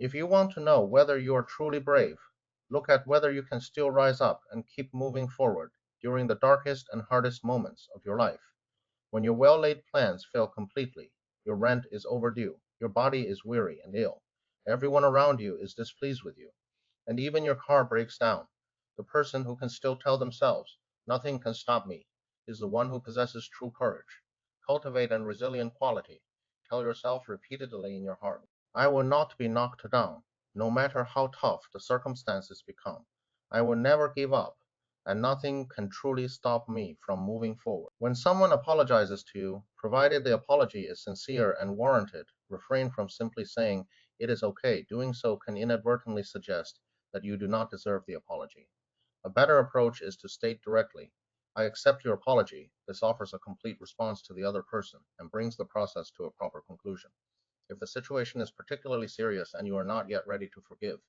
If you want to know whether you are truly brave, look at whether you can still rise up and keep moving forward during the darkest and hardest moments of your life. When your well laid plans fail completely, your rent is overdue, your body is weary and ill, everyone around you is displeased with you, and even your car breaks down, the person who can still tell themselves, "Nothing can stop me," is the one who possesses true courage. Cultivate a resilient quality. Tell yourself repeatedly in your heart, "I will not be knocked down, no matter how tough the circumstances become. I will never give up, and nothing can truly stop me from moving forward." When someone apologizes to you, provided the apology is sincere and warranted, refrain from simply saying, "It is okay." Doing so can inadvertently suggest that you do not deserve the apology. A better approach is to state directly, "I accept your apology." This offers a complete response to the other person and brings the process to a proper conclusion. If the situation is particularly serious and you are not yet ready to forgive,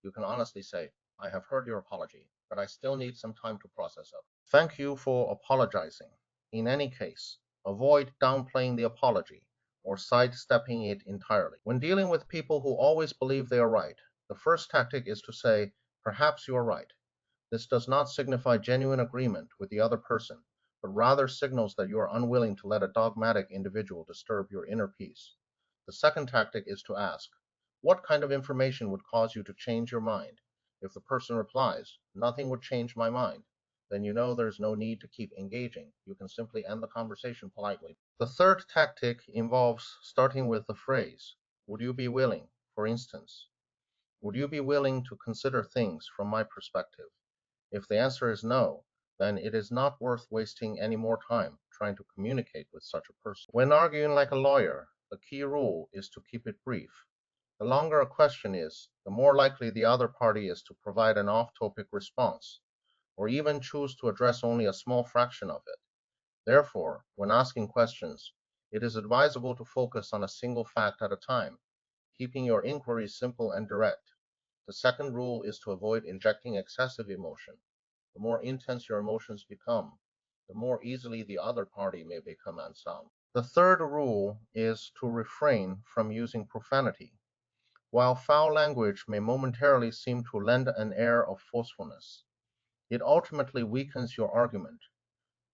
you can honestly say, "I have heard your apology, but I still need some time to process it. Thank you for apologizing." In any case, avoid downplaying the apology or sidestepping it entirely. When dealing with people who always believe they are right, the first tactic is to say, "Perhaps you are right." This does not signify genuine agreement with the other person, but rather signals that you are unwilling to let a dogmatic individual disturb your inner peace. The second tactic is to ask, "What kind of information would cause you to change your mind?" If the person replies, "Nothing would change my mind," then you know there is no need to keep engaging. You can simply end the conversation politely. The third tactic involves starting with the phrase, "Would you be willing?" For instance, "Would you be willing to consider things from my perspective?" If the answer is no, then it is not worth wasting any more time trying to communicate with such a person. When arguing like a lawyer, the key rule is to keep it brief. The longer a question is, the more likely the other party is to provide an off-topic response, or even choose to address only a small fraction of it. Therefore, when asking questions, it is advisable to focus on a single fact at a time, keeping your inquiries simple and direct. The second rule is to avoid injecting excessive emotion. The more intense your emotions become, the more easily the other party may become unsound. The third rule is to refrain from using profanity. While foul language may momentarily seem to lend an air of forcefulness, it ultimately weakens your argument,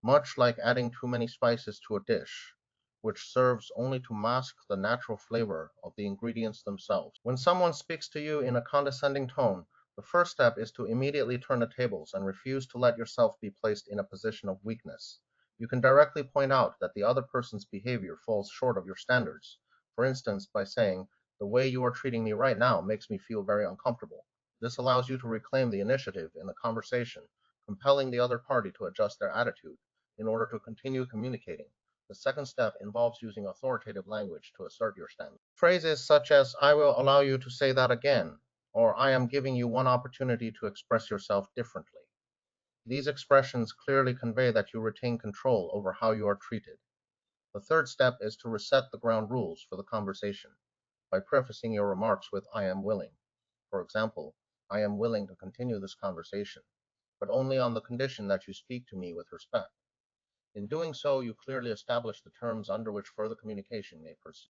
much like adding too many spices to a dish, which serves only to mask the natural flavor of the ingredients themselves. When someone speaks to you in a condescending tone, the first step is to immediately turn the tables and refuse to let yourself be placed in a position of weakness. You can directly point out that the other person's behavior falls short of your standards. For instance, by saying, "The way you are treating me right now makes me feel very uncomfortable." This allows you to reclaim the initiative in the conversation, compelling the other party to adjust their attitude in order to continue communicating. The second step involves using authoritative language to assert your stance. Phrases such as, "I will allow you to say that again," or "I am giving you one opportunity to express yourself differently." These expressions clearly convey that you retain control over how you are treated. The third step is to reset the ground rules for the conversation by prefacing your remarks with, "I am willing." For example, "I am willing to continue this conversation, but only on the condition that you speak to me with respect." In doing so, you clearly establish the terms under which further communication may proceed.